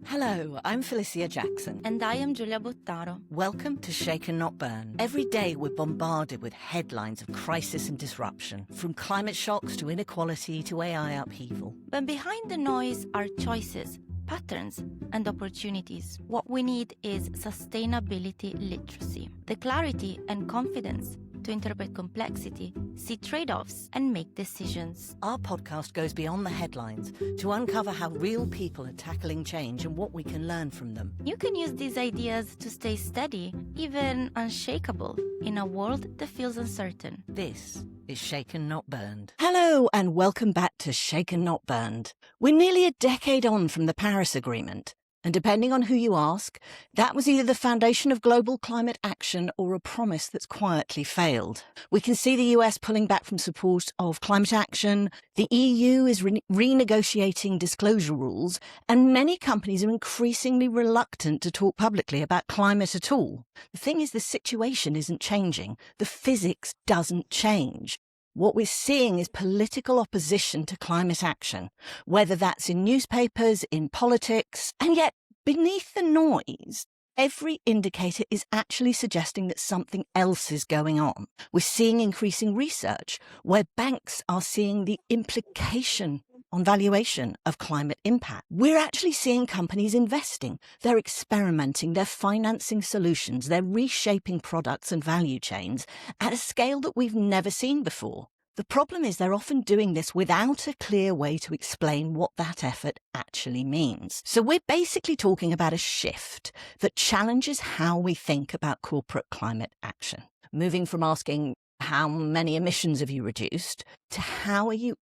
Hello, I'm Felicia Jackson. And I am Giulia Bottaro. Welcome to Shake and Not Burn. Every day we're bombarded with headlines of crisis and disruption, from climate shocks to inequality to AI upheaval. But behind the noise are choices, patterns, and opportunities. What we need is sustainability literacy, the clarity and confidence to interpret complexity, see trade-offs, and make decisions. Our podcast goes beyond the headlines to uncover how real people are tackling change and what we can learn from them. You can use these ideas to stay steady, even unshakable, in a world that feels uncertain. This is Shaken Not Burned. Hello and welcome back to Shaken Not Burned. We're nearly a decade on from the Paris Agreement. And depending on who you ask, that was either the foundation of global climate action or a promise that's quietly failed. We can see the US pulling back from support of climate action, the EU is renegotiating disclosure rules, and many companies are increasingly reluctant to talk publicly about climate at all. The thing is, the situation isn't changing. The physics doesn't change. What we're seeing is political opposition to climate action, whether that's in newspapers, in politics, and yet beneath the noise, every indicator is actually suggesting that something else is going on. We're seeing increasing research where banks are seeing the implication on valuation of climate impact. We're actually seeing companies investing. They're experimenting, they're financing solutions, they're reshaping products and value chains at a scale that we've never seen before. The problem is they're often doing this without a clear way to explain what that effort actually means. So we're basically talking about a shift that challenges how we think about corporate climate action. Moving from asking, how many emissions have you reduced, to how are you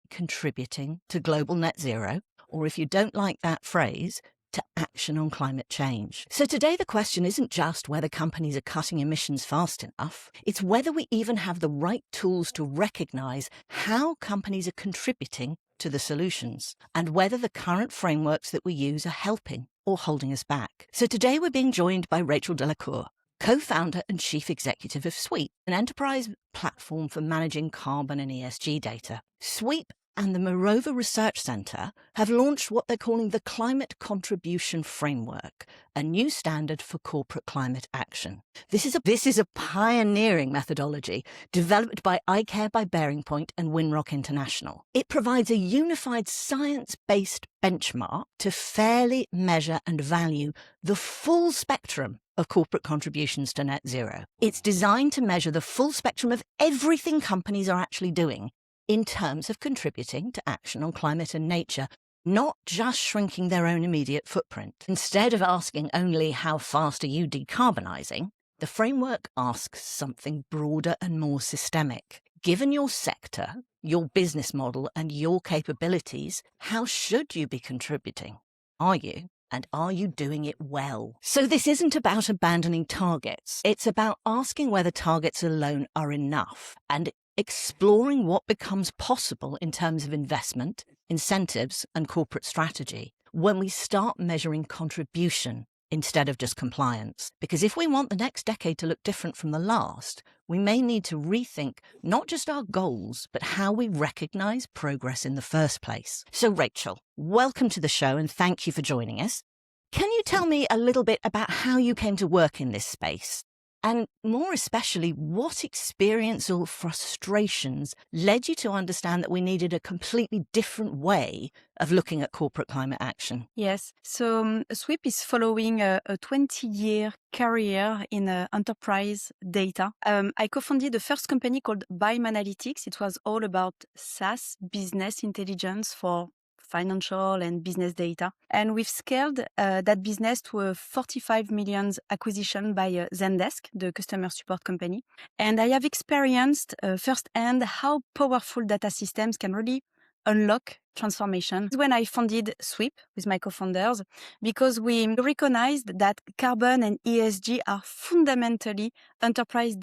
contributing to global net zero, or if you don't like that phrase, to action on climate change. So today the question isn't just whether companies are cutting emissions fast enough, it's whether we even have the right tools to recognise how companies are contributing to the solutions, and whether the current frameworks that we use are helping or holding us back. So today we're being joined by Rachel Delacour, co-founder and chief executive of Sweep, an enterprise platform for managing carbon and ESG data. Sweep and the Mirova Research Centre have launched what they're calling the Climate Contribution Framework, a new standard for corporate climate action. This is a pioneering methodology developed by ICARE by Bearing Point and Winrock International. It provides a unified science-based benchmark to fairly measure and value the full spectrum of corporate contributions to net zero. It's designed to measure the full spectrum of everything companies are actually doing in terms of contributing to action on climate and nature, not just shrinking their own immediate footprint. Instead of asking only how fast are you decarbonising, the framework asks something broader and more systemic. Given your sector, your business model and your capabilities, how should you be contributing? Are you? And are you doing it well? So this isn't about abandoning targets. It's about asking whether targets alone are enough and exploring what becomes possible in terms of investment, incentives, and corporate strategy when we start measuring contribution instead of just compliance. Because if we want the next decade to look different from the last, we may need to rethink not just our goals, but how we recognise progress in the first place. So Rachel, welcome to the show and thank you for joining us. Can you tell me a little bit about how you came to work in this space? And more especially, what experience or frustrations led you to understand that we needed a completely different way of looking at corporate climate action? Yes. So Sweep is following a 20-year career in enterprise data. I co-founded the first company called BIME Analytics. It was all about SaaS business intelligence for financial and business data. And we've scaled that business to a 45 million acquisition by Zendesk, the customer support company. And I have experienced firsthand how powerful data systems can really unlock transformation. When I founded Sweep with my co-founders, because we recognized that carbon and ESG are fundamentally enterprise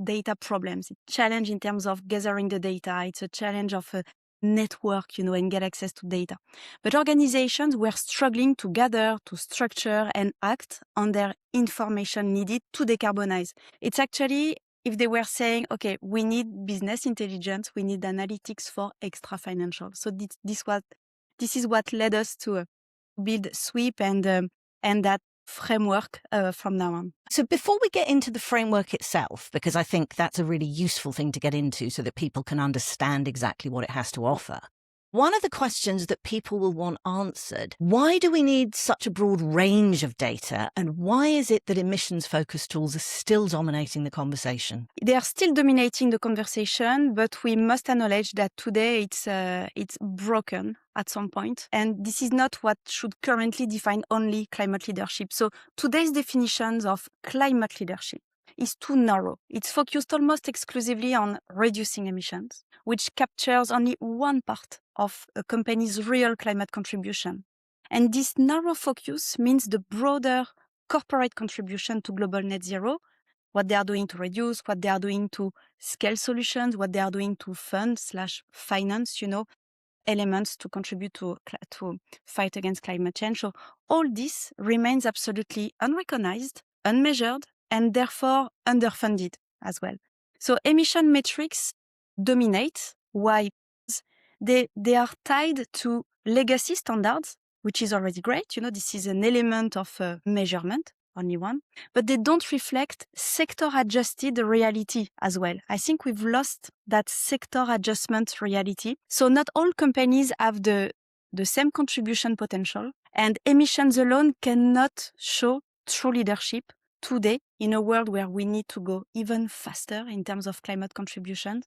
data problems. It's a challenge in terms of gathering the data. It's a challenge of network, and get access to data. But organizations were struggling to gather, to structure, and act on their information needed to decarbonize. It's actually, if they were saying, okay, we need business intelligence, we need analytics for extra financial. So this is what led us to build SWIP and that framework from now on. So before we get into the framework itself, because I think that's a really useful thing to get into so that people can understand exactly what it has to offer, one of the questions that people will want answered, why do we need such a broad range of data, and why is it that emissions-focused tools are still dominating the conversation? They are still dominating the conversation, but we must acknowledge that today it's broken at some point, and this is not what should currently define only climate leadership. So today's definitions of climate leadership is too narrow. It's focused almost exclusively on reducing emissions, which captures only one part of a company's real climate contribution. And this narrow focus means the broader corporate contribution to global net zero, what they are doing to reduce, what they are doing to scale solutions, what they are doing to fund/finance, elements to contribute to fight against climate change. So all this remains absolutely unrecognized, unmeasured, and therefore underfunded as well. So emission metrics dominate. Why? They are tied to legacy standards, which is already great. This is an element of measurement, only one, but they don't reflect sector-adjusted reality as well. I think we've lost that sector adjustment reality. So not all companies have the same contribution potential, and emissions alone cannot show true leadership today in a world where we need to go even faster in terms of climate contributions,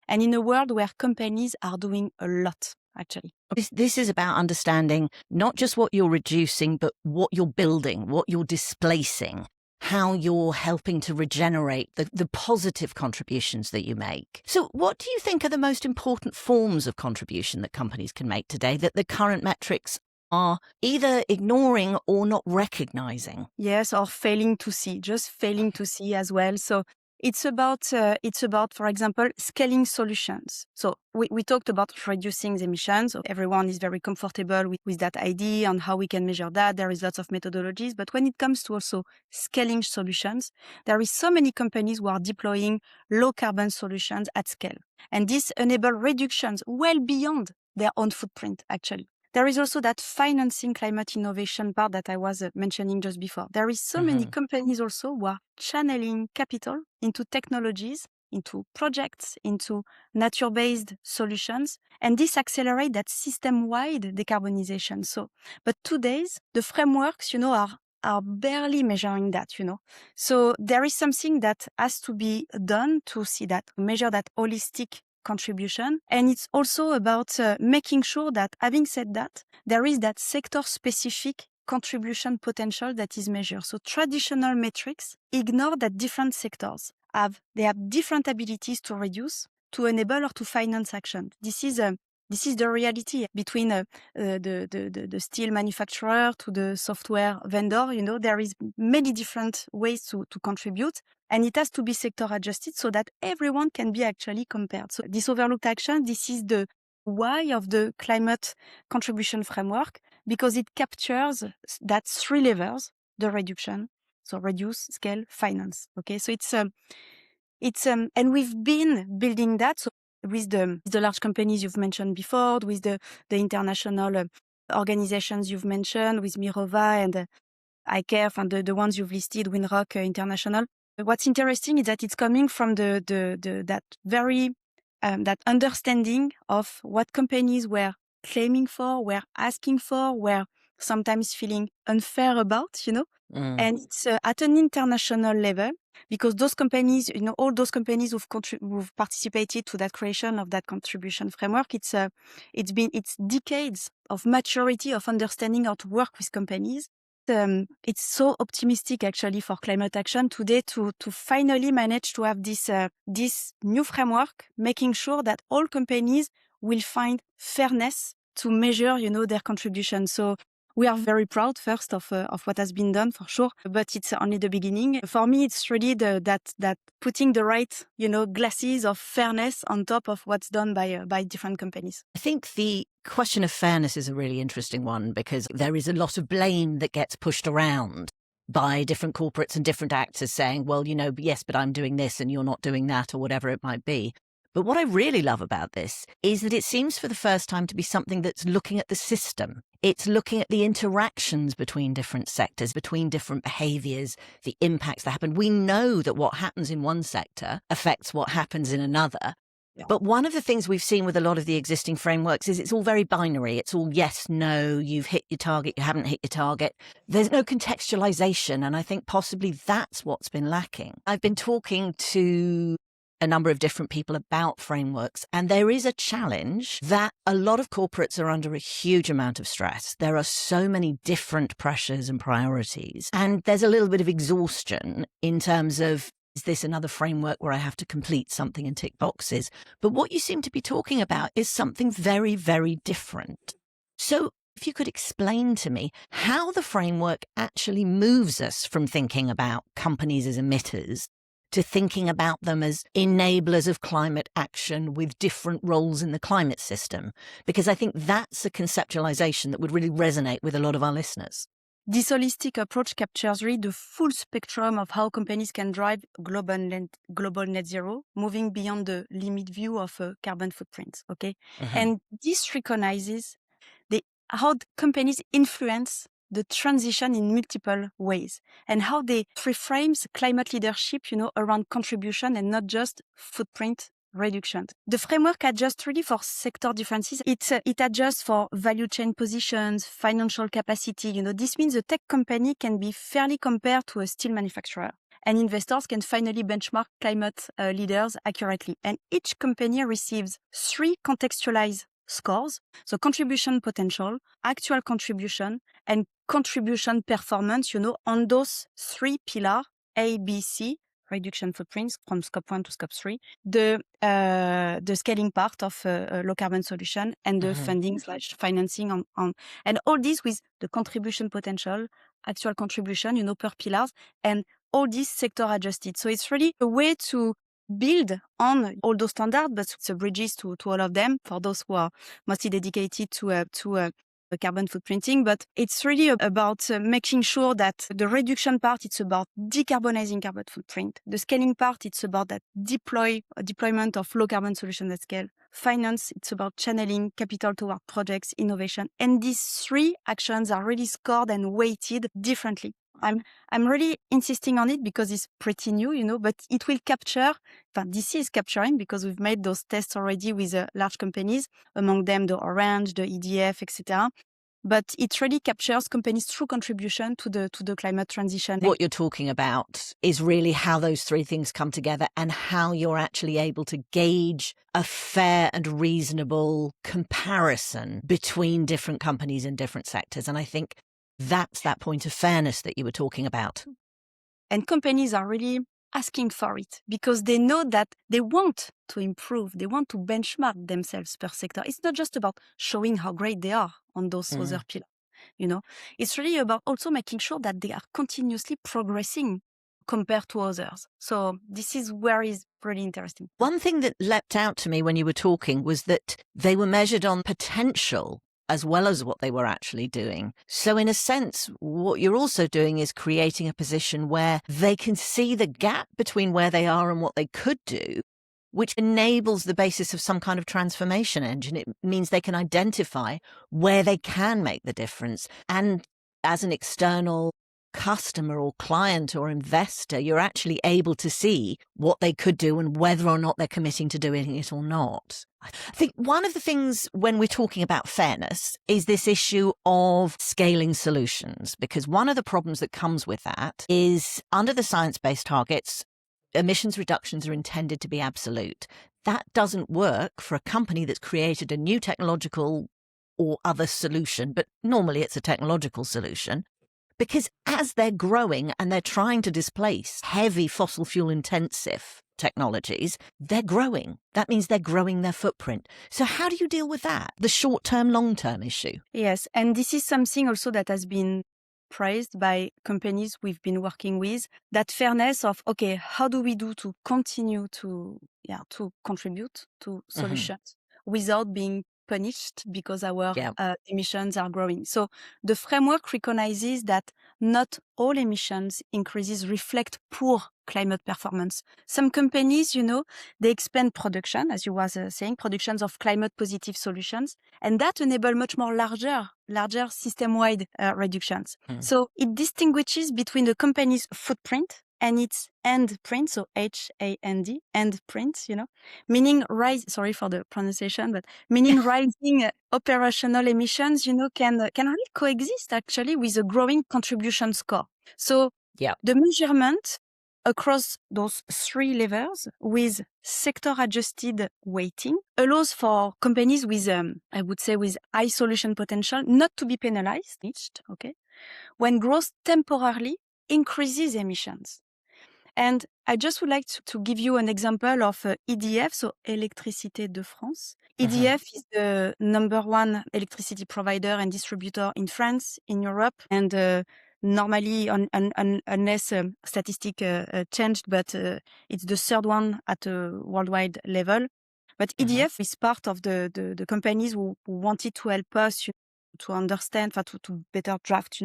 and in a world where companies are doing a lot, actually. This is about understanding not just what you're reducing, but what you're building, what you're displacing, how you're helping to regenerate the positive contributions that you make. So what do you think are the most important forms of contribution that companies can make today that the current metrics are either ignoring or not recognizing? Yes, or failing to see as well. So it's about, for example, scaling solutions. So we talked about reducing the emissions. So everyone is very comfortable with that idea on how we can measure that. There is lots of methodologies. But when it comes to also scaling solutions, there is so many companies who are deploying low carbon solutions at scale. And this enable reductions well beyond their own footprint, actually. There is also that financing climate innovation part that I was mentioning just before. There is so many companies also who are channeling capital into technologies, into projects, into nature-based solutions. And this accelerates that system-wide decarbonisation. But today's, the frameworks, are barely measuring that, So there is something that has to be done to measure that holistic contribution. And it's also about making sure that, having said that, there is that sector-specific contribution potential that is measured. So traditional metrics ignore that different sectors have different abilities to reduce, to enable, or to finance action. This is the reality between the steel manufacturer to the software vendor. There is many different ways to contribute. And it has to be sector adjusted so that everyone can be actually compared. So this overlooked action, this is the why of the climate contribution framework, because it captures that three levers, the reduction. So reduce, scale, finance. Okay. So and we've been building that. So with the large companies you've mentioned before, with the international organizations you've mentioned, with Mirova and ICARE, and the ones you've listed, Winrock International. What's interesting is that it's coming from that understanding of what companies were claiming for, were asking for, were sometimes feeling unfair about, And it's at an international level, because those companies, all those companies who've participated to that creation of that contribution framework, it's decades of maturity of understanding how to work with companies. It's so optimistic actually for climate action today to finally manage to have this new framework, making sure that all companies will find fairness to measure, their contribution. So we are very proud first of what has been done for sure, but it's only the beginning. For me, it's really that putting the right, glasses of fairness on top of what's done by different companies. I think the question of fairness is a really interesting one, because there is a lot of blame that gets pushed around by different corporates and different actors saying, well, yes, but I'm doing this and you're not doing that, or whatever it might be. But what I really love about this is that it seems for the first time to be something that's looking at the system. It's looking at the interactions between different sectors, between different behaviours, the impacts that happen. We know that what happens in one sector affects what happens in another. Yeah. But one of the things we've seen with a lot of the existing frameworks is it's all very binary. It's all yes, no, you've hit your target, you haven't hit your target. There's no contextualization. And I think possibly that's what's been lacking. I've been talking to a number of different people about frameworks, and there is a challenge that a lot of corporates are under a huge amount of stress. There are so many different pressures and priorities, and there's a little bit of exhaustion in terms of, is this another framework where I have to complete something and tick boxes? But what you seem to be talking about is something very, very different. So if you could explain to me how the framework actually moves us from thinking about companies as emitters to thinking about them as enablers of climate action with different roles in the climate system, because I think that's a conceptualization that would really resonate with a lot of our listeners. This holistic approach captures really the full spectrum of how companies can drive global net zero, moving beyond the limit view of a carbon footprint. Okay, and this recognizes how companies influence the transition in multiple ways, and how they reframes climate leadership, around contribution and not just footprint reduction. The framework adjusts really for sector differences. It adjusts for value chain positions, financial capacity. This means a tech company can be fairly compared to a steel manufacturer, and investors can finally benchmark climate leaders accurately. And each company receives 3 contextualized scores: so contribution potential, actual contribution, and contribution performance, on those 3 pillars, A, B, C, reduction footprints from scope 1 to scope 3, the scaling part of low carbon solution, and the funding/financing on, and all this with the contribution potential, actual contribution, per pillars, and all this sector adjusted. So it's really a way to build on all those standards, but it's a bridges to all of them for those who are mostly dedicated to carbon footprinting. But it's really about making sure that the reduction part, it's about decarbonizing carbon footprint. The scaling part, it's about that deployment of low carbon solutions at scale. Finance, it's about channeling capital toward projects, innovation. And these 3 actions are really scored and weighted differently. I'm really insisting on it because it's pretty new, but it will capture, DC is capturing, because we've made those tests already with large companies, among them the Orange, the EDF, etc. But it really captures companies' true contribution to the climate transition. What you're talking about is really how those 3 things come together and how you're actually able to gauge a fair and reasonable comparison between different companies in different sectors. And I think that's that point of fairness that you were talking about. And companies are really asking for it because they know that they want to improve. They want to benchmark themselves per sector. It's not just about showing how great they are on those other pillars. It's really about also making sure that they are continuously progressing compared to others. So this is where it's really interesting. One thing that leapt out to me when you were talking was that they were measured on potential as well as what they were actually doing. So in a sense, what you're also doing is creating a position where they can see the gap between where they are and what they could do, which enables the basis of some kind of transformation engine. It means they can identify where they can make the difference. And as an external customer or client or investor, you're actually able to see what they could do and whether or not they're committing to doing it or not. I think one of the things when we're talking about fairness is this issue of scaling solutions, because one of the problems that comes with that is under the science-based targets, emissions reductions are intended to be absolute. That doesn't work for a company that's created a new technological or other solution, but normally it's a technological solution. Because as they're growing and they're trying to displace heavy fossil fuel intensive technologies, they're growing. That means they're growing their footprint. So how do you deal with that? The short-term, long-term issue? Yes, and this is something also that has been praised by companies we've been working with, that fairness of, okay, how do we do to continue to contribute to solutions without being punished because our emissions are growing. So the framework recognizes that not all emissions increases reflect poor climate performance. Some companies, they expand production, as you was saying, productions of climate positive solutions, and that enable much more larger system-wide reductions. So it distinguishes between the company's footprint and its end print, so HAND, end print, meaning sorry for the pronunciation, but meaning rising operational emissions, can really coexist actually with a growing contribution score. So the measurement across those three levels with sector-adjusted weighting allows for companies with, I would say, with high solution potential not to be penalized, okay, when growth temporarily increases emissions. And I just would like to give you an example of EDF, so Électricité de France. EDF is the number one electricity provider and distributor in France, in Europe, and normally, unless statistic changed, but it's the third one at a worldwide level. But EDF is part of the companies who wanted to help us to understand, to better draft,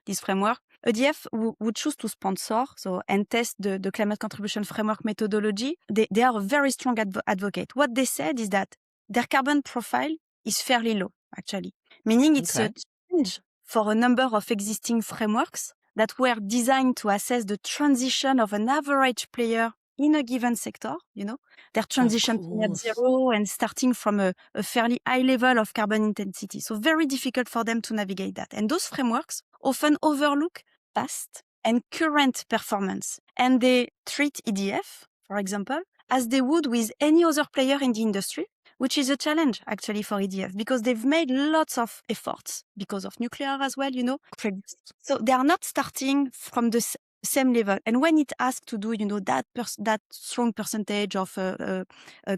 this framework. EDF would choose to sponsor and test the climate contribution framework methodology. They are a very strong advocate. What they said is that their carbon profile is fairly low, actually, meaning it's a challenge for a number of existing frameworks that were designed to assess the transition of an average player in a given sector, their transition to net zero and starting from a fairly high level of carbon intensity. So very difficult for them to navigate that. And those frameworks often overlook past and current performance. And they treat EDF, for example, as they would with any other player in the industry, which is a challenge actually for EDF because they've made lots of efforts because of nuclear as well, So they are not starting from the same level. And when it asks to do, that strong percentage of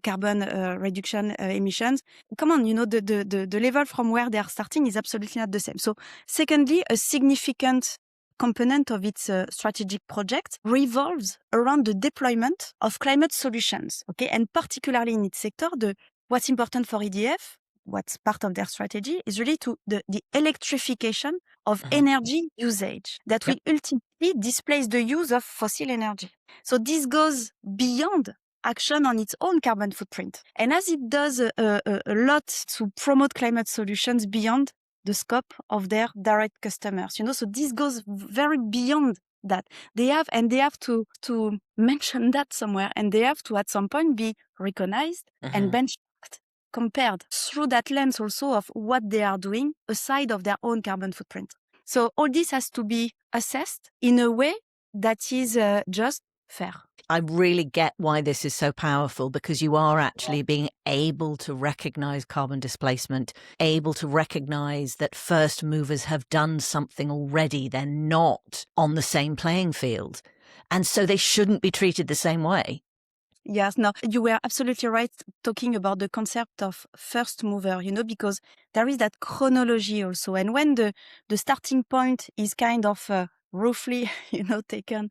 carbon reduction emissions, come on, the level from where they are starting is absolutely not the same. So secondly, a significant component of its strategic project revolves around the deployment of climate solutions, okay? And particularly in its sector, what's important for EDF, what's part of their strategy, is really to the electrification of energy usage that will ultimately displace the use of fossil energy. So this goes beyond action on its own carbon footprint. And as it does a lot to promote climate solutions beyond the scope of their direct customers, so this goes very beyond that. They have to mention that somewhere, and they have to at some point be recognized and benchmarked, compared through that lens also of what they are doing aside of their own carbon footprint. So all this has to be assessed in a way that is just fair. I really get why this is so powerful, because you are actually being able to recognize carbon displacement, able to recognize that first movers have done something already. They're not on the same playing field. And so they shouldn't be treated the same way. Yes, no, you were absolutely right talking about the concept of first mover, because there is that chronology also. And when the starting point is kind of roughly, taken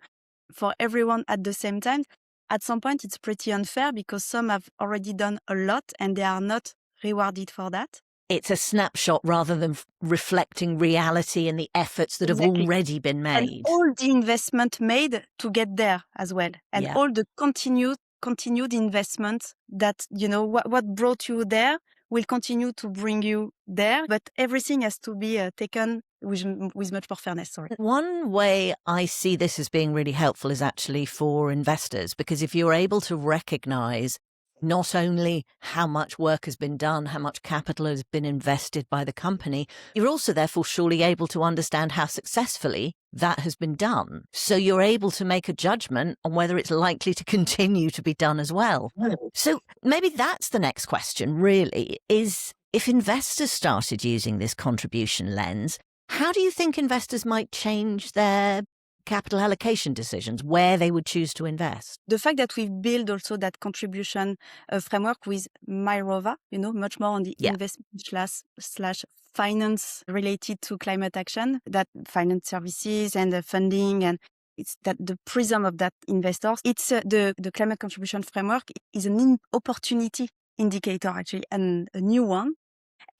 for everyone at the same time, at some point it's pretty unfair because some have already done a lot and they are not rewarded for that. It's a snapshot rather than reflecting reality and the efforts that have already been made. And all the investment made to get there as well. And all the continued investment that, what brought you there will continue to bring you there. But everything has to be taken with much more fairness. Sorry. One way I see this as being really helpful is actually for investors, because if you're able to recognize not only how much work has been done, how much capital has been invested by the company, you're also therefore surely able to understand how successfully that has been done. So you're able to make a judgment on whether it's likely to continue to be done as well. So maybe that's the next question, really, is if investors started using this contribution lens, how do you think investors might change their capital allocation decisions, where they would choose to invest? The fact that we've built also that contribution framework with Mirova, much more on the investment slash finance related to climate action, that finance services and the funding, and it's that the prism of that investors. It's the climate contribution framework is an opportunity indicator, actually, and a new one.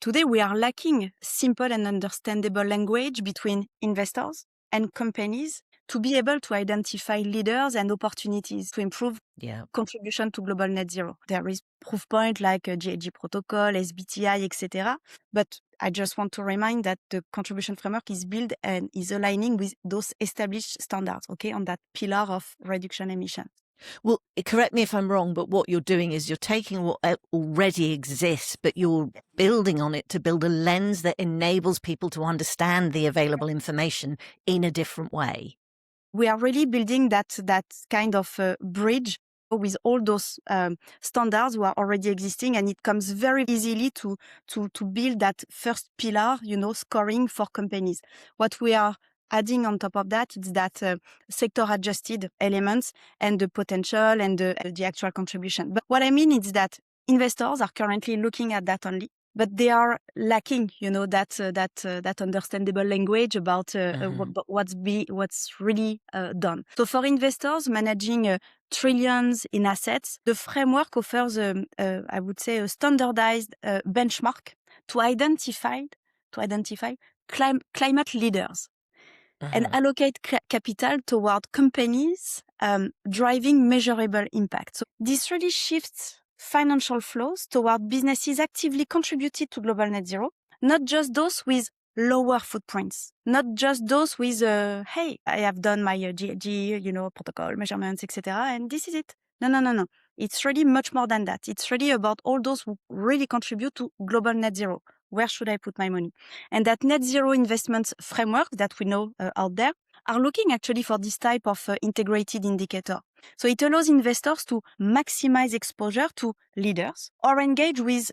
Today, we are lacking simple and understandable language between investors and companies to be able to identify leaders and opportunities to improve contribution to global net zero. There is proof point like GHG protocol, SBTI, etc. But I just want to remind that the contribution framework is built and is aligning with those established standards, okay, on that pillar of reduction emission. Well, correct me if I'm wrong, but what you're doing is you're taking what already exists, but you're building on it to build a lens that enables people to understand the available information in a different way. We are really building that kind of bridge with all those standards who are already existing, and it comes very easily to build that first pillar, scoring for companies. What we are adding on top of that is that sector-adjusted elements and the potential and the actual contribution. But what I mean is that investors are currently looking at that only, but they are lacking, that understandable language about what's really done. So for investors managing trillions in assets, the framework offers, I would say, a standardized benchmark to identify climate leaders. And allocate capital toward companies driving measurable impact. So this really shifts financial flows toward businesses actively contributed to global net zero, not just those with lower footprints, not just those with, hey, I have done my GHG, protocol measurements, etc., and this is it. No. It's really much more than that. It's really about all those who really contribute to global net zero. Where should I put my money? And that net zero investments framework that we know out there are looking actually for this type of integrated indicator. So it allows investors to maximize exposure to leaders or engage with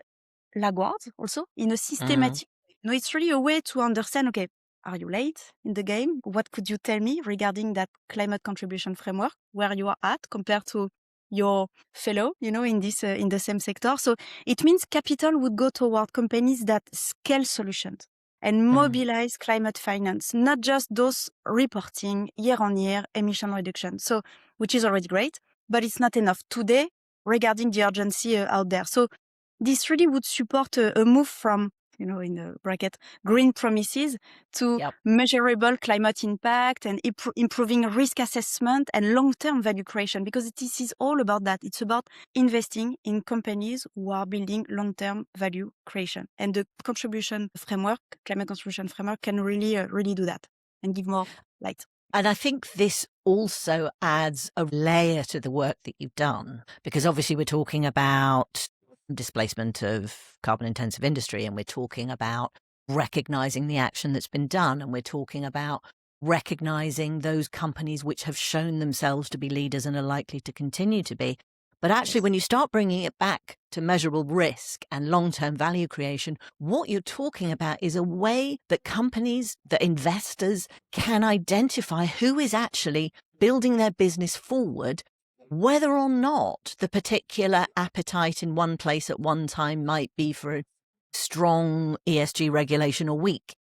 laggards also in a systematic way. It's really a way to understand, okay, are you late in the game? What could you tell me regarding that climate contribution framework, where you are at compared to your fellow, in the same sector. So it means capital would go toward companies that scale solutions and mobilize climate finance, not just those reporting year-on-year emission reduction. So, which is already great, but it's not enough today regarding the urgency out there. So this really would support a move from, in the bracket, green promises to measurable climate impact and improving risk assessment and long-term value creation, because this is all about that. It's about investing in companies who are building long-term value creation. And the contribution framework, climate contribution framework, can really do that and give more light. And I think this also adds a layer to the work that you've done, because obviously we're talking about displacement of carbon-intensive industry, and we're talking about recognizing the action that's been done, and we're talking about recognizing those companies which have shown themselves to be leaders and are likely to continue to be. But actually, when you start bringing it back to measurable risk and long-term value creation, what you're talking about is a way that companies, that investors can identify who is actually building their business forward, whether or not the particular appetite in one place at one time might be for a strong ESG regulation or weak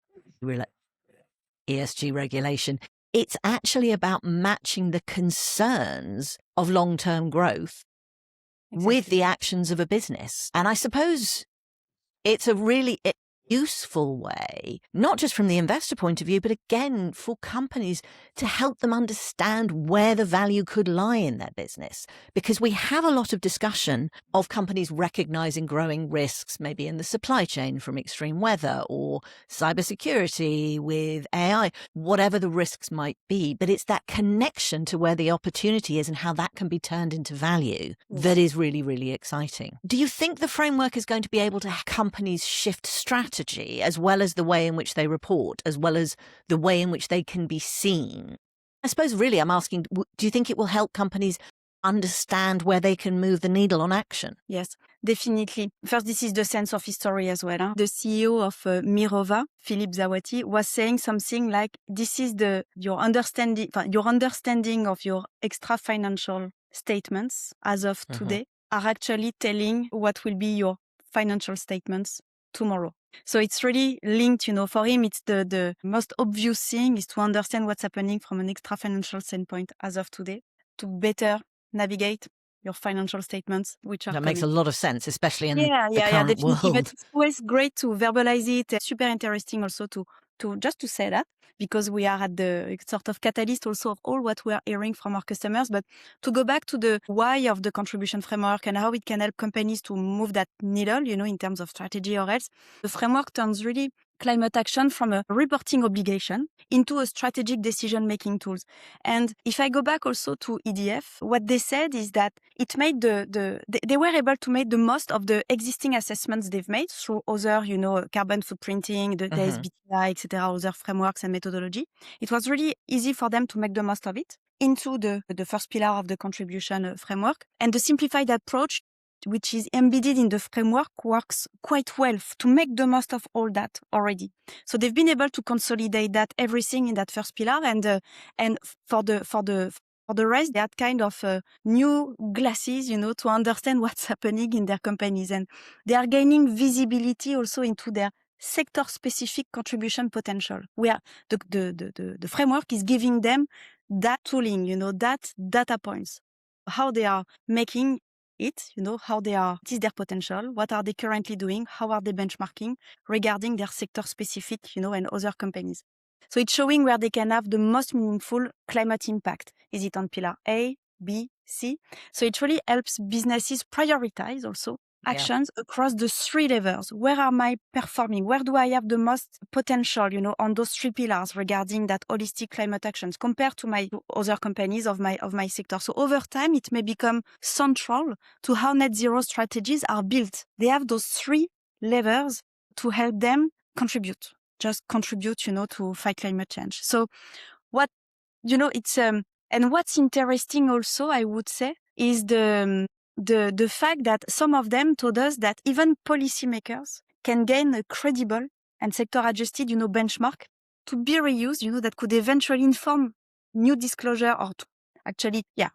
ESG regulation. It's actually about matching the concerns of long-term growth with the actions of a business. And I suppose it's a really useful way, not just from the investor point of view, but again, for companies to help them understand where the value could lie in their business. Because we have a lot of discussion of companies recognizing growing risks, maybe in the supply chain from extreme weather or cybersecurity with AI, whatever the risks might be. But it's that connection to where the opportunity is and how that can be turned into value that is really, really exciting. Do you think the framework is going to be able to help companies shift strategy, as well as the way in which they report, as well as the way in which they can be seen? I suppose really I'm asking, do you think it will help companies understand where they can move the needle on action? Yes, definitely. First, this is the sense of history as well. The CEO of Mirova, Philippe Zawati, was saying something like, this is your understanding of your extra financial statements as of today are actually telling what will be your financial statements tomorrow. So it's really linked, for him, it's the most obvious thing is to understand what's happening from an extra financial standpoint as of today to better navigate your financial statements, which are that makes a lot of sense, especially in the current definitely. world. But it's always great to verbalize it. It's super interesting also to to say that, because we are at the sort of catalyst also of all what we are hearing from our customers, but to go back to the why of the contribution framework and how it can help companies to move that needle, in terms of strategy or else, the framework turns really climate action from a reporting obligation into a strategic decision-making tools. And if I go back also to EDF, what they said is that it made they were able to make the most of the existing assessments they've made through other, carbon footprinting, the SBTI, etc., other frameworks and methodology. It was really easy for them to make the most of it into the first pillar of the contribution framework. And the simplified approach, which is embedded in the framework, works quite well to make the most of all that already. So they've been able to consolidate that everything in that first pillar, and for the rest, they had kind of new glasses, to understand what's happening in their companies, and they are gaining visibility also into their sector-specific contribution potential, where the framework is giving them that tooling, that data points, how they are making it, how they are, what is their potential, what are they currently doing, how are they benchmarking regarding their sector specific, and other companies. So it's showing where they can have the most meaningful climate impact. Is it on pillar A, B, C? So it really helps businesses prioritize also actions across the three levels. Where am I performing? Where do I have the most potential, on those three pillars regarding that holistic climate actions compared to my other companies of my sector? So over time, it may become central to how net zero strategies are built. They have those three levels to help them contribute, to fight climate change. So it's, and what's interesting also, I would say, is the fact that some of them told us that even policymakers can gain a credible and sector-adjusted, benchmark to be reused, that could eventually inform new disclosure or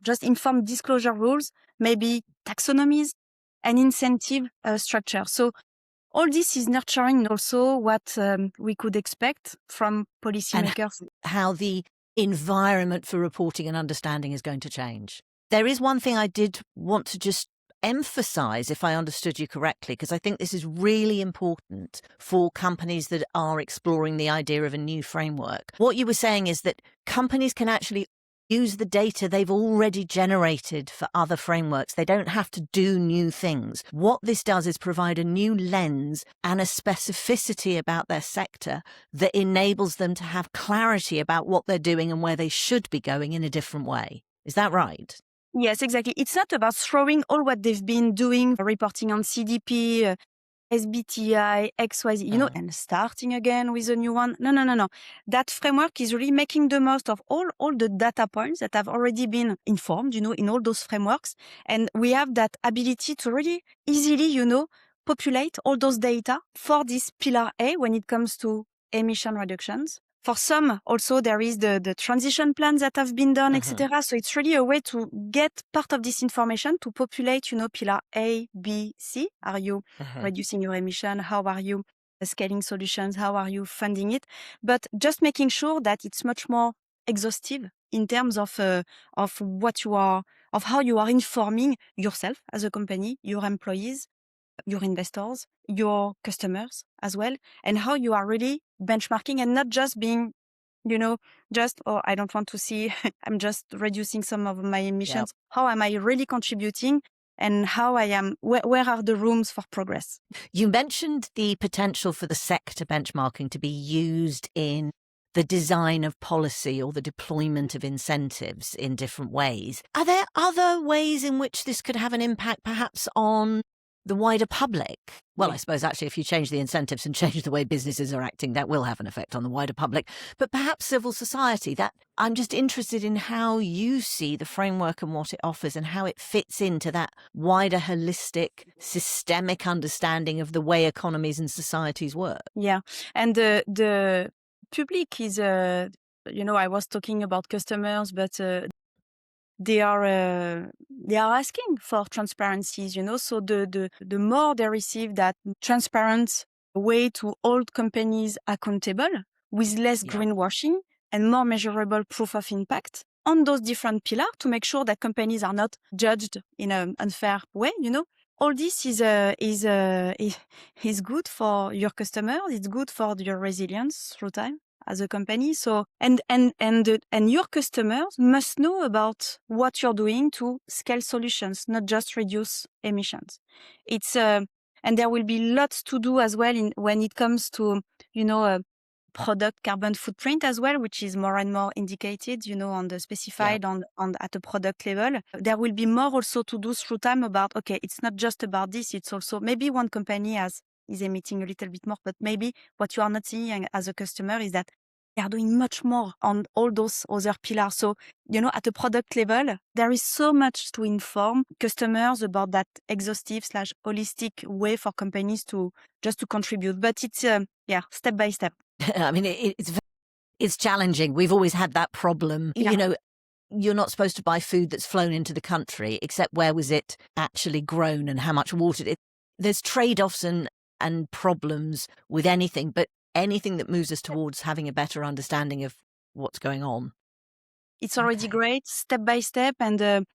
just inform disclosure rules, maybe taxonomies and incentive structure. So all this is nurturing also what we could expect from policymakers. And how the environment for reporting and understanding is going to change. There is one thing I did want to just emphasize, if I understood you correctly, because I think this is really important for companies that are exploring the idea of a new framework. What you were saying is that companies can actually use the data they've already generated for other frameworks. They don't have to do new things. What this does is provide a new lens and a specificity about their sector that enables them to have clarity about what they're doing and where they should be going in a different way. Is that right? Yes, exactly. It's not about throwing all what they've been doing, reporting on CDP, SBTI, XYZ, and starting again with a new one. No. That framework is really making the most of all the data points that have already been informed, in all those frameworks. And we have that ability to really easily, populate all those data for this pillar A when it comes to emission reductions. For some, also, there is the transition plans that have been done, etc. So it's really a way to get part of this information to populate, pillar A, B, C. Are you reducing your emission? How are you scaling solutions? How are you funding it? But just making sure that it's much more exhaustive in terms of what you are, of how you are informing yourself as a company, your employees, your investors, your customers as well, and how you are really benchmarking and not just being, I don't want to see, I'm just reducing some of my emissions. Yep. How am I really contributing and how I am, where are the rooms for progress? You mentioned the potential for the sector benchmarking to be used in the design of policy or the deployment of incentives in different ways. Are there other ways in which this could have an impact perhaps on the wider public? Well, I suppose actually if you change the incentives and change the way businesses are acting, that will have an effect on the wider public, but perhaps civil society. That I'm just interested in how you see the framework and what it offers and how it fits into that wider holistic systemic understanding of the way economies and societies work. Yeah. And the public is, I was talking about customers, but they are asking for transparencies, so the more they receive that transparent way to hold companies accountable with less greenwashing and more measurable proof of impact on those different pillars to make sure that companies are not judged in an unfair way, all this is good for your customers. It's good for your resilience through time as a company. So and your customers must know about what you're doing to scale solutions, not just reduce emissions. It's and there will be lots to do as well when it comes to product carbon footprint as well, which is more and more indicated, on the specified on at a product level. There will be more also to do through time about, okay, it's not just about this, it's also maybe one company is emitting a little bit more, but maybe what you are not seeing as a customer is that they are doing much more on all those other pillars. So, at a product level, there is so much to inform customers about that exhaustive/holistic way for companies to contribute. But it's, step by step. I mean, it's challenging. We've always had that problem. Yeah. You're not supposed to buy food that's flown into the country, except where was it actually grown and how much water there's trade-offs and problems with anything, but anything that moves us towards having a better understanding of what's going on. It's already great, step by step, and the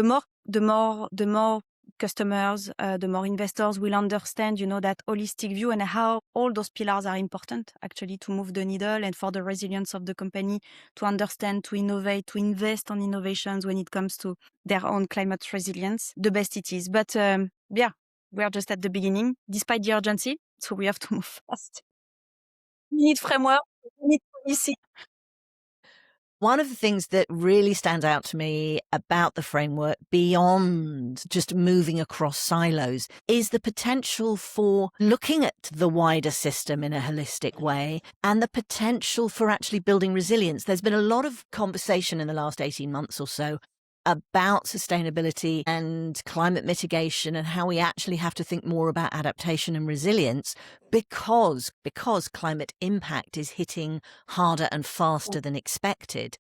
more customers, the more investors will understand, that holistic view and how all those pillars are important actually to move the needle and for the resilience of the company to understand, to innovate, to invest on innovations when it comes to their own climate resilience, the best it is. But we are just at the beginning, despite the urgency, so we have to move fast. We need framework, we need policy. One of the things that really stands out to me about the framework, beyond just moving across silos, is the potential for looking at the wider system in a holistic way and the potential for actually building resilience. There's been a lot of conversation in the last 18 months or so about sustainability and climate mitigation and how we actually have to think more about adaptation and resilience because climate impact is hitting harder and faster than expected.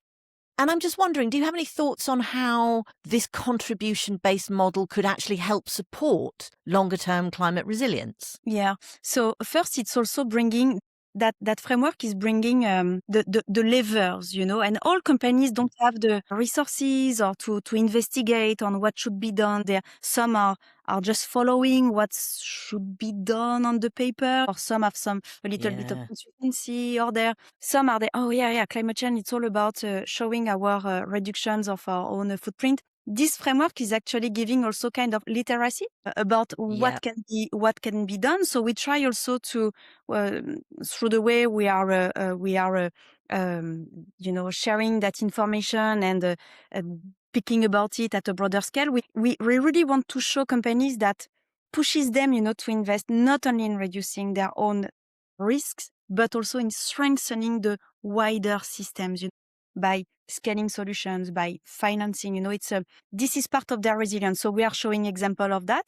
And I'm just wondering, do you have any thoughts on how this contribution-based model could actually help support longer-term climate resilience? Yeah. So first, it's also bringing that framework is bringing the levers, and all companies don't have the resources or to investigate on what should be done. Some are just following what should be done on the paper, or some have a little bit of consultancy, or some are climate change. It's all about showing our reductions of our own footprint. This framework is actually giving also kind of literacy about what can be done. So we try also to through the way we are sharing that information and speaking about it at a broader scale. We really want to show companies that pushes them, to invest not only in reducing their own risks, but also in strengthening the wider systems, by scaling solutions, by financing. This is part of their resilience. So we are showing example of that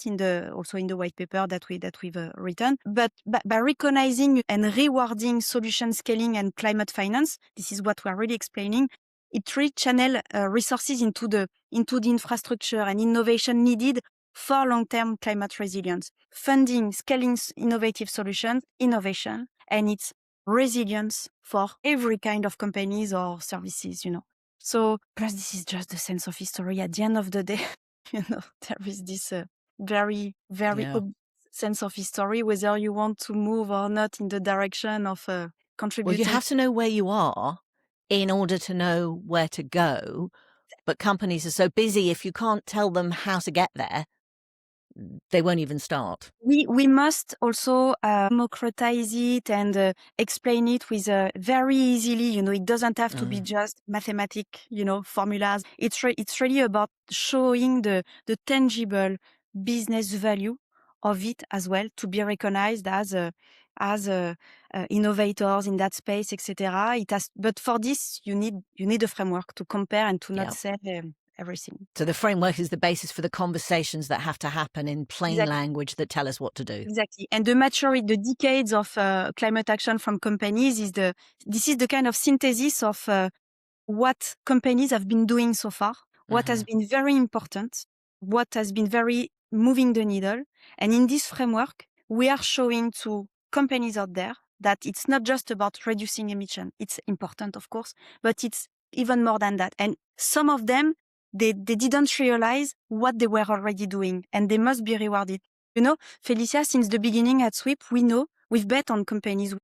also in the white paper that we've written. But by recognizing and rewarding solution scaling and climate finance, this is what we are really explaining. It really channel resources into the infrastructure and innovation needed for long-term climate resilience, funding, scaling innovative solutions, innovation, and it's resilience for every kind of companies or services, So, plus this is just the sense of history. At the end of the day, there is this very, very sense of history, whether you want to move or not in the direction of contributing. Well, you have to know where you are in order to know where to go. But companies are so busy, if you can't tell them how to get there, they won't even start. We must also democratize it and explain it with very easily. It doesn't have to be just mathematic, formulas. It's really about showing the tangible business value of it as well, to be recognized as innovators in that space, etc. But for this, you need a framework to compare and to not say everything. So the framework is the basis for the conversations that have to happen in plain language that tell us what to do. Exactly. And the decades of climate action from companies this is the kind of synthesis of what companies have been doing so far, what has been very important, what has been very moving the needle. And in this framework, we are showing to companies out there that it's not just about reducing emission. It's important, of course, but it's even more than that. And some of them they didn't realize what they were already doing, and they must be rewarded. You know, Felicia, since the beginning at Sweep, we know we've bet on companies.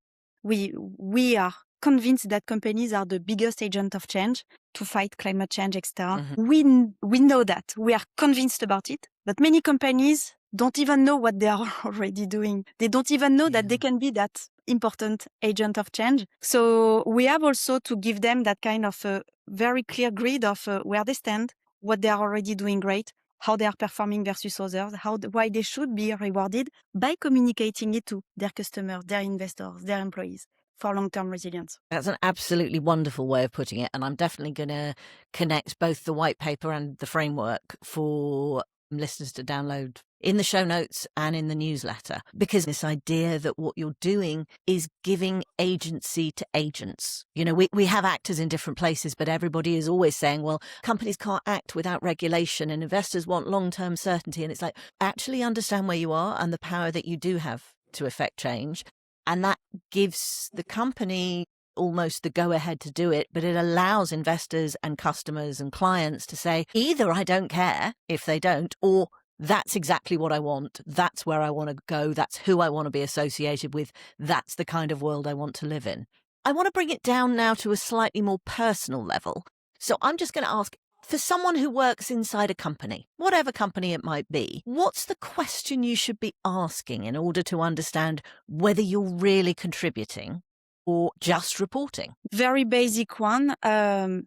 We are convinced that companies are the biggest agent of change to fight climate change, etc. We know that. We are convinced about it. But many companies don't even know what they are already doing. They don't even know that they can be that important agent of change. So we have also to give them that kind of a very clear grid of where they stand, what they are already doing great, how they are performing versus others, why they should be rewarded by communicating it to their customers, their investors, their employees for long-term resilience. That's an absolutely wonderful way of putting it. And I'm definitely going to connect both the white paper and the framework for listeners to download in the show notes and in the newsletter, because this idea that what you're doing is giving agency to agents. You know, we have actors in different places, but everybody is always saying, well, companies can't act without regulation and investors want long-term certainty. And it's like, actually understand where you are and the power that you do have to affect change. And that gives the company almost the go-ahead to do it, but it allows investors and customers and clients to say, either I don't care if they don't, or that's exactly what I want. That's where I want to go. That's who I want to be associated with. That's the kind of world I want to live in. I want to bring it down now to a slightly more personal level. So I'm just going to ask, for someone who works inside a company, whatever company it might be, what's the question you should be asking in order to understand whether you're really contributing or just reporting? Very basic one. So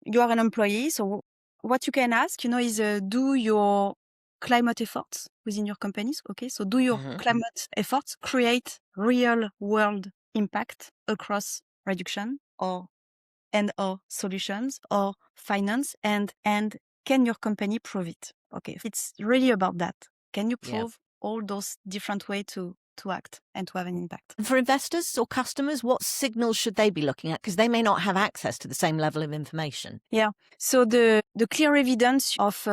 you are an employee. So what you can ask, is do your climate efforts within your companies. Okay. So do your climate efforts create real world impact across reduction or solutions or finance, and can your company prove it? Okay. It's really about that. Can you prove all those different ways to act and to have an impact? For investors or customers, what signals should they be looking at? Because they may not have access to the same level of information. Yeah. So the clear evidence of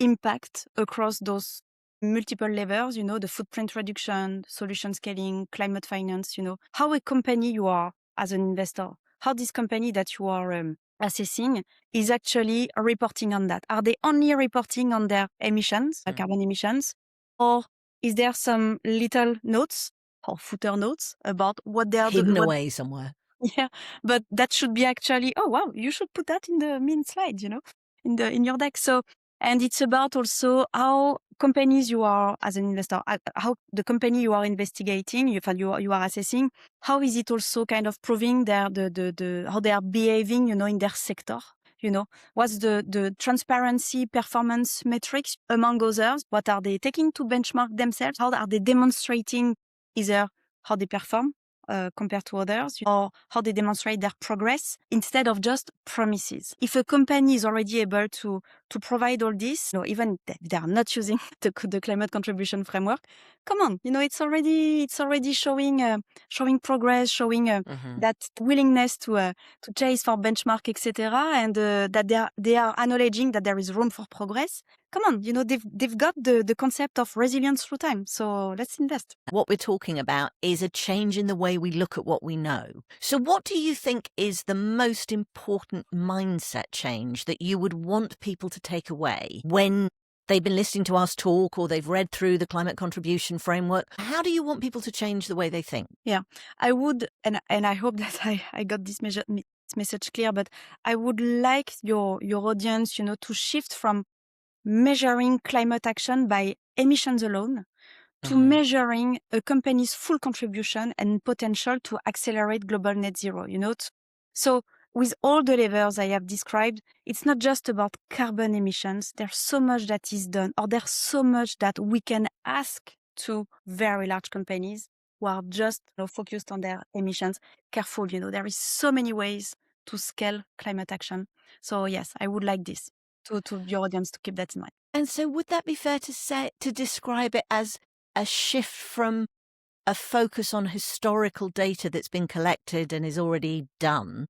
impact across those multiple levels, the footprint reduction, solution scaling, climate finance, how a company you are as an investor, how this company that you are assessing is actually reporting on that. Are they only reporting on their emissions, carbon emissions, or is there some little notes or footer notes about what they are hidden away somewhere? Yeah, but that should be actually, oh wow, you should put that in the main slide, in your deck. So, and it's about also how companies you are as an investor, how the company you are investigating, you are assessing, how is it also kind of proving how they are behaving, in their sector. What's the transparency performance metrics among others? What are they taking to benchmark themselves? How are they demonstrating either how they perform compared to others, or how they demonstrate their progress instead of just promises? If a company is already able to provide all this, even if they are not using the climate contribution framework, come on, it's already showing progress, showing that willingness to chase for benchmark, etc., and that they are acknowledging that there is room for progress. Come on, they've got the concept of resilience through time. So let's invest. What we're talking about is a change in the way we look at what we know. So what do you think is the most important mindset change that you would want people to take away when they've been listening to us talk or they've read through the climate contribution framework? How do you want people to change the way they think? Yeah, I would, and I hope that I got this message clear, but I would like your audience, to shift from measuring climate action by emissions alone to measuring a company's full contribution and potential to accelerate global net zero, So with all the levers I have described, it's not just about carbon emissions. There's so much that is done, or there's so much that we can ask to very large companies who are just focused on their emissions. Careful, there is so many ways to scale climate action. So yes, I would like this to your audience to keep that in mind. And so would that be fair to describe it as a shift from a focus on historical data that's been collected and is already done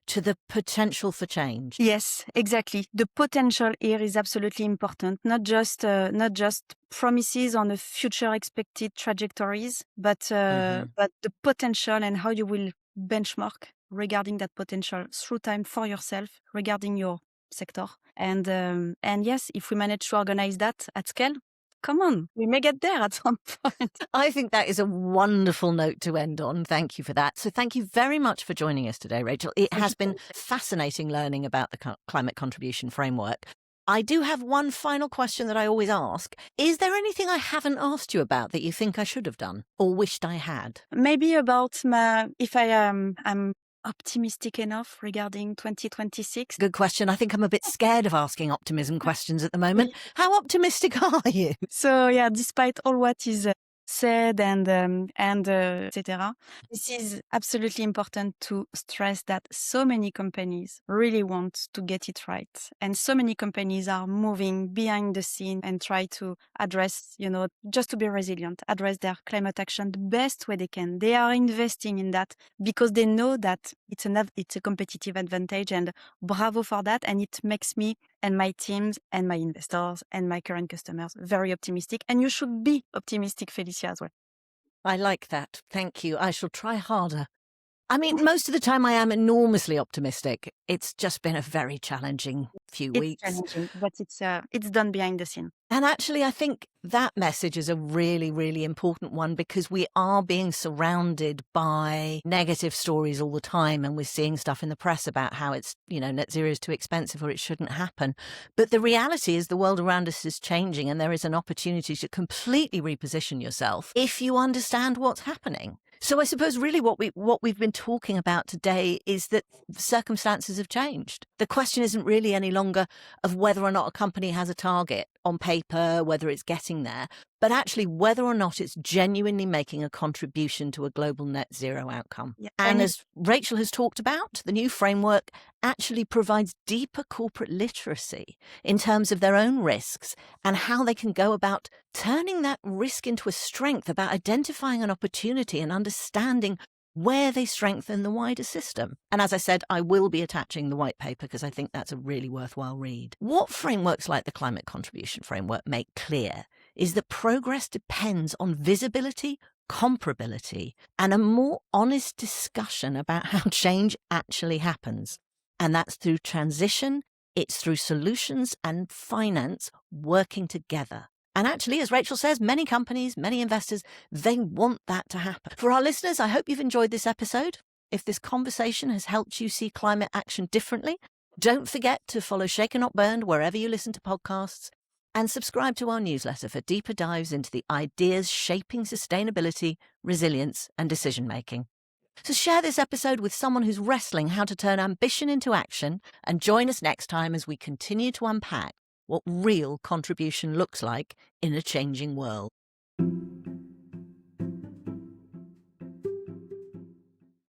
to the potential for change? Yes, exactly. The potential here is absolutely important. Not just promises on the future expected trajectories, but the potential and how you will benchmark regarding that potential through time for yourself, regarding your sector. And yes, if we manage to organize that at scale, come on, we may get there at some point. I think that is a wonderful note to end on. Thank you for that. So thank you very much for joining us today, Rachel. It has been fascinating learning about the climate contribution framework. I do have one final question that I always ask. Is there anything I haven't asked you about that you think I should have done or wished I had? Maybe about if I'm optimistic enough regarding 2026. Good question. I think I'm a bit scared of asking optimism questions at the moment. How optimistic are you? So yeah, despite all what is said and etc., this is absolutely important to stress that so many companies really want to get it right, and so many companies are moving behind the scene and try to address, just to be resilient, address their climate action the best way they can. They are investing in that because they know that it's a competitive advantage, and bravo for that. And it makes me and my teams and my investors and my current customers very optimistic. And you should be optimistic, Felicia, as well. I like that. Thank you. I shall try harder. I mean, most of the time I am enormously optimistic. It's just been a very challenging few weeks. It's challenging, but it's done behind the scene. And actually, I think that message is a really, really important one because we are being surrounded by negative stories all the time. And we're seeing stuff in the press about how it's, net zero is too expensive or it shouldn't happen. But the reality is the world around us is changing and there is an opportunity to completely reposition yourself if you understand what's happening. So I suppose really what we've been talking about today is that circumstances have changed. The question isn't really any longer of whether or not a company has a target on paper, whether it's getting there, but actually whether or not it's genuinely making a contribution to a global net zero outcome. Yeah. And as Rachel has talked about, the new framework actually provides deeper corporate literacy in terms of their own risks and how they can go about turning that risk into a strength, about identifying an opportunity and understanding where they strengthen the wider system. And as I said, I will be attaching the white paper because I think that's a really worthwhile read. What frameworks like the Climate Contribution Framework make clear is that progress depends on visibility, comparability, and a more honest discussion about how change actually happens. And that's through transition, it's through solutions and finance working together. And actually, as Rachel says, many companies, many investors, they want that to happen. For our listeners, I hope you've enjoyed this episode. If this conversation has helped you see climate action differently, don't forget to follow Shaken Not Burned wherever you listen to podcasts and subscribe to our newsletter for deeper dives into the ideas shaping sustainability, resilience, and decision-making. So share this episode with someone who's wrestling how to turn ambition into action and join us next time as we continue to unpack what real contribution looks like in a changing world.